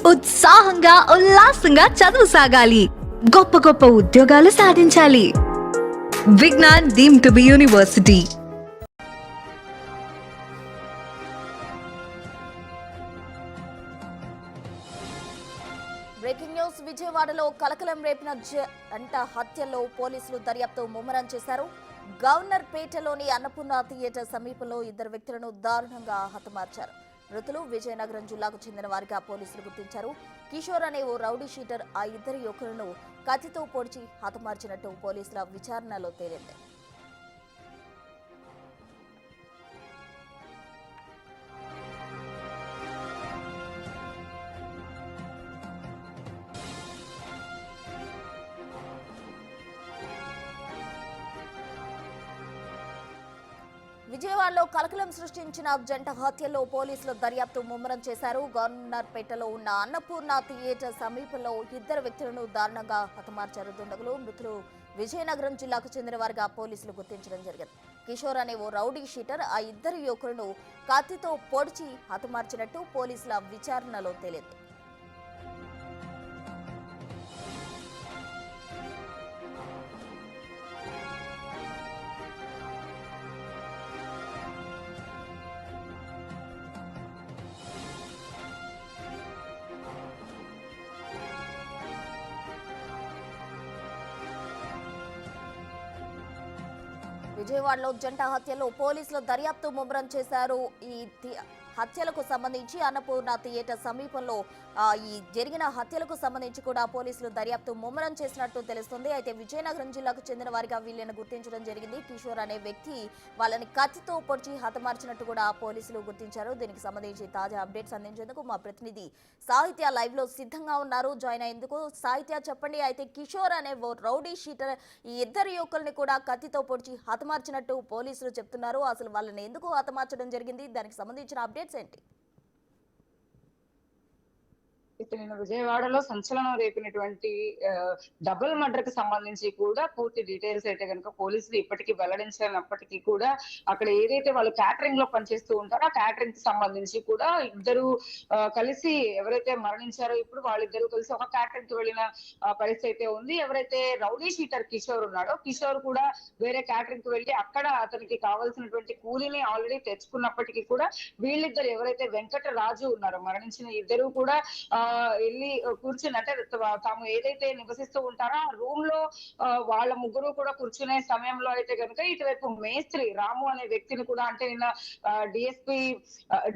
ఉత్సాహంగా ఉల్లాసంగా చదువు సాగాలి, గొప్ప గొప్ప ఉద్యోగాలు సాధించాలి. Vignan deemed to be university. Breaking news. విజయవాడలో కలకలం రేపిన జంట హత్యల్లో పోలీసులు దర్యాప్తు ముమ్మరం చేశారు. గవర్నర్ పేటలోని అన్నపూర్ణ థియేటర్ సమీపంలో ఇద్దరు వ్యక్తులను దారుణంగా హతమార్చారు. మృతులు విజయనగరం జిల్లాకు చెందిన వారిగా పోలీసులు గుర్తించారు. కిషోర్ అనే ఓ రౌడీ షీటర్ ఆ ఇద్దరు యువకులను కత్తితో పొడిచి హతమార్చినట్టు పోలీసుల విచారణలో తేలింది. విజయవాడలో కలకలం సృష్టించిన జంట హత్యల్లో పోలీసులు దర్యాప్తు ముమ్మరం చేశారు. గవర్నర్పేటలో ఉన్న అన్నపూర్ణ థియేటర్ సమీపంలో ఇద్దరు వ్యక్తులను దారుణంగా హతమార్చారు దుండగులు. మృతులు విజయనగరం జిల్లాకు చెందిన వారిగా పోలీసులు గుర్తించడం జరిగింది. కిషోర్ అనే ఓ రౌడీ షీటర్ ఆ ఇద్దరు యువకులను కత్తితో పొడిచి హతమార్చినట్టు పోలీసుల విచారణలో తేలింది. విజయవాడలో జంట హత్యలో పోలీసులు దర్యాప్తు ముమ్మరం చేశారు. ఈ హత్యలకు సంబంధించి అన్నపూర్ణ థియేటర్ సమీపంలో ఈ జరిగిన హత్యలకు సంబంధించి కూడా పోలీసులు దర్యాప్తు ముమ్మరం చేసినట్టు తెలుస్తుంది. అయితే విజయనగరం జిల్లాకు చెందిన వారిగా వీళ్ళని గుర్తించడం జరిగింది. కిషోర్ అనే వ్యక్తి వాళ్ళని కత్తితో పొడిచి హతమార్చినట్టు కూడా పోలీసులు గుర్తించారు. దీనికి సంబంధించి తాజా అప్డేట్స్ అందించేందుకు మా ప్రతినిధి సాహిత్య లైవ్ లో సిద్ధంగా ఉన్నారు. జాయిన్ అయ్యేందుకు సాహిత్య, చెప్పండి. అయితే కిషోర్ అనే రౌడీ షీటర్ ఈ ఇద్దరు యువకుల్ని కూడా కత్తితో పొడిచి హతమార్చినట్టు పోలీసులు చెప్తున్నారు. అసలు వాళ్ళని ఎందుకు హతమార్చడం జరిగింది, దానికి సంబంధించిన అప్డేట్స్ ఏంటి? ఇప్పుడు నేను విజయవాడలో సంచలనం రేపినటువంటి డబుల్ మర్డర్ కి సంబంధించి కూడా పూర్తి డీటెయిల్స్ అయితే కనుక పోలీసులు ఇప్పటికీ వెల్లడించినప్పటికీ కూడా అక్కడ ఏదైతే వాళ్ళు క్యాటరింగ్ లో పనిచేస్తూ ఉంటారో ఆ క్యాటరింగ్ కి సంబంధించి కూడా ఇద్దరు కలిసి ఎవరైతే మరణించారో ఇప్పుడు వాళ్ళిద్దరూ కలిసి ఒక క్యాటరింగ్ కి వెళ్ళిన పరిస్థితి అయితే ఉంది. ఎవరైతే రౌడీ షీటర్ కిషోర్ ఉన్నాడో కిషోర్ కూడా వేరే క్యాటరింగ్ కి వెళ్ళి అక్కడ అతనికి కావాల్సినటువంటి కూలీని ఆల్రెడీ తెచ్చుకున్నప్పటికీ కూడా వీళ్ళిద్దరు ఎవరైతే వెంకట రాజు ఉన్నారో మరణించిన ఇద్దరు కూడా వెళ్ళి కూర్చుని అంటే తాము ఏదైతే నివసిస్తూ ఉంటారో ఆ రూమ్ లో వాళ్ళ ముగ్గురు కూడా కూర్చునే సమయంలో అయితే కనుక ఇటువైపు మేస్త్రి రాము అనే వ్యక్తిని కూడా అంటే నిన్న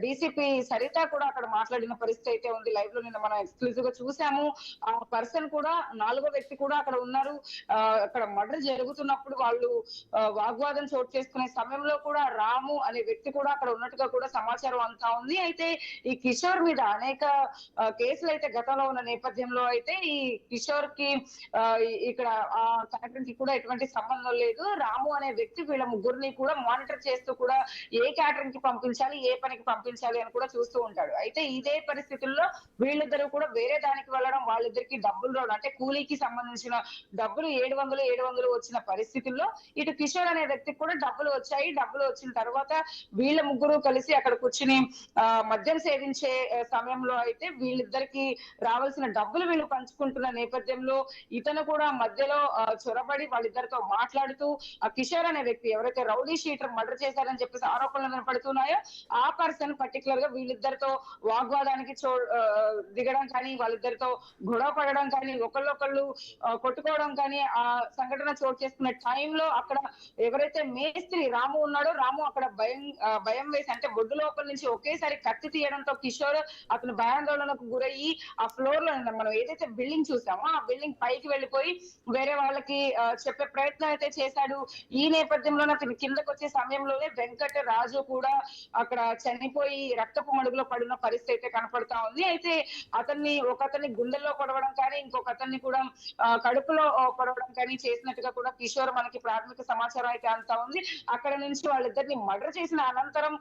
డీసీపీ సరిత కూడా అక్కడ మాట్లాడిన పరిస్థితి అయితే ఉంది. లైవ్ లో నిన్న మనం ఎక్స్క్లూజివ్ గా చూసాము. ఆ పర్సన్ కూడా నాలుగో వ్యక్తి కూడా అక్కడ ఉన్నారు. అక్కడ మర్డర్ జరుగుతున్నప్పుడు వాళ్ళు వాగ్వాదం చోటు చేసుకునే సమయంలో కూడా రాము అనే వ్యక్తి కూడా అక్కడ ఉన్నట్టుగా కూడా సమాచారం అంతా ఉంది. అయితే ఈ కిషోర్ మీద అనేక కేసులు అయితే గతంలో ఉన్న నేపథ్యంలో అయితే ఈ కిషోర్ కి ఇక్కడ ఆ క్యాటరింగ్ కి కూడా ఎటువంటి సంబంధం లేదు. రాము అనే వ్యక్తి వీళ్ళ ముగ్గురిని కూడా మానిటర్ చేస్తూ కూడా ఏ క్యాటరింగ్ కి పంపించాలి, ఏ పనికి పంపించాలి అని కూడా చూస్తూ ఉంటాడు. అయితే ఇదే పరిస్థితుల్లో వీళ్ళిద్దరూ కూడా వేరే దానికి వెళ్ళడం, వాళ్ళిద్దరికి డబ్బులు రావడం అంటే కూలీకి సంబంధించిన డబ్బులు 700 వచ్చిన పరిస్థితుల్లో ఇటు కిషోర్ అనే వ్యక్తికి కూడా డబ్బులు వచ్చాయి. డబ్బులు వచ్చిన తర్వాత వీళ్ళ ముగ్గురు కలిసి అక్కడ కూర్చుని మద్యం సేవించే సమయంలో అయితే వీళ్ళిద్దరికి రావాల్సిన డబ్బులు వీళ్ళు పంచుకుంటున్న నేపథ్యంలో ఇతను కూడా మధ్యలో చొరబడి వాళ్ళిద్దరితో మాట్లాడుతూ ఆ కిషోర్ అనే వ్యక్తి ఎవరైతే రౌడీ షీటర్ మర్డర్ చేశారని చెప్పేసి ఆరోపణలు వినపడుతున్నాయో ఆ పర్సన్ పర్టికులర్ గా వీళ్ళిద్దరితో వాగ్వాదానికి దిగడం కానీ, వాళ్ళిద్దరితో గొడవ పడడం కానీ, ఒకళ్ళొకళ్ళు కొట్టుకోవడం కానీ ఆ సంఘటన చోటు చేసుకునే టైంలో అక్కడ ఎవరైతే మేస్త్రి రాము ఉన్నాడో రాము అక్కడ భయం వేసి అంటే బొడ్డు లోపల నుంచి ఒకేసారి కత్తి తీయడంతో కిషోర్ అతను భయాందోళనకు గురయ్యి ఆ ఫ్లోర్ లో మనం ఏదైతే బిల్డింగ్ చూసామో ఆ బిల్డింగ్ పైకి వెళ్ళిపోయి వేరే వాళ్ళకి చెప్పే ప్రయత్నం అయితే చేశాడు. ఈ నేపథ్యంలో అతను కిందకు వచ్చే సమయంలోనే వెంకట రాజు కూడా అక్కడ చనిపోయి రక్తపు మడుగులో పడిన పరిస్థితి అయితే కనపడతా ఉంది. అయితే ఒకతన్ని గుండెల్లో పొడవడం కానీ, ఇంకొక అతన్ని కూడా కడుపులో పొడవడం కానీ చేసినట్టుగా కూడా కిషోర్ మనకి ప్రాథమిక సమాచారం అయితే అంతా ఉంది. అక్కడ నుంచి వాళ్ళిద్దరిని మర్డర్ చేసిన అనంతరం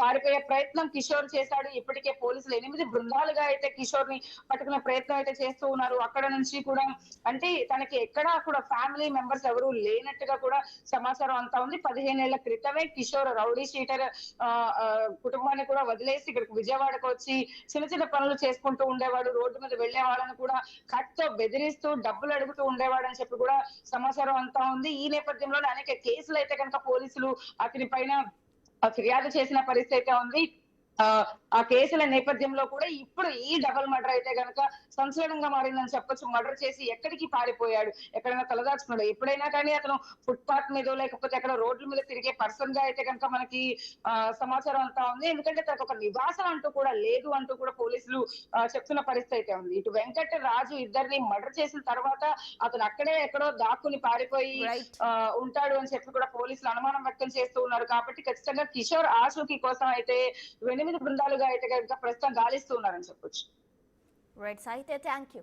పారిపోయే ప్రయత్నం కిషోర్ చేశాడు. ఇప్పటికే పోలీసులు 8 బృందాలుగా అయితే కిషోర్ ని పట్టుకునే ప్రయత్నం అయితే చేస్తూ ఉన్నారు. అక్కడ నుంచి కూడా అంటే తనకి ఎక్కడా కూడా ఫ్యామిలీ మెంబర్స్ ఎవరు లేనట్టుగా కూడా సమాచారం అంతా ఉంది. 15 ఏళ్ల క్రితమే కిషోర్ రౌడీ షీటర్ కుటుంబాన్ని కూడా వదిలేసి ఇక్కడికి విజయవాడకు వచ్చి చిన్న చిన్న పనులు చేసుకుంటూ ఉండేవాడు. రోడ్డు మీద వెళ్లే వాళ్ళని కూడా కత్తితో బెదిరిస్తూ డబ్బులు అడుగుతూ ఉండేవాడు అని చెప్పి కూడా సమాచారం అంతా ఉంది. ఈ నేపథ్యంలో అనేక కేసులు అయితే కనుక పోలీసులు అతని పైన ఫిర్యాదు చేసిన పరిస్థితి అయితే ఉంది. ఆ కేసుల నేపథ్యంలో కూడా ఇప్పుడు ఈ డబుల్ మర్డర్ అయితే గనక సంచలనంగా మారిందని చెప్పొచ్చు. మర్డర్ చేసి ఎక్కడికి పారిపోయాడు, ఎక్కడైనా తలదాచుకున్నాడు. ఎప్పుడైనా కానీ అతను ఫుట్పాత్ మీద లేకపోతే ఎక్కడ రోడ్ల మీద తిరిగే పర్సన్ గా అయితే కనుక మనకి సమాచారం అంతా ఉంది. ఎందుకంటే తనకు ఒక నివాసం అంటూ కూడా లేదు అంటూ కూడా పోలీసులు చెప్తున్న పరిస్థితి అయితే ఉంది. ఇటు వెంకట్ రాజు ఇద్దరిని మర్డర్ చేసిన తర్వాత అతను అక్కడే ఎక్కడో దాక్కుని పారిపోయి ఉంటాడు అని చెప్పి కూడా పోలీసులు అనుమానం వ్యక్తం చేస్తూ ఉన్నారు. కాబట్టి ఖచ్చితంగా కిషోర్ ఆచూకీ కోసం అయితే 8 బృందాలుగా అయితే కనుక ప్రస్తుతం గాలిస్తూ ఉన్నారని చెప్పొచ్చు. రైట్, సాహిత్య, థ్యాంక్ యూ.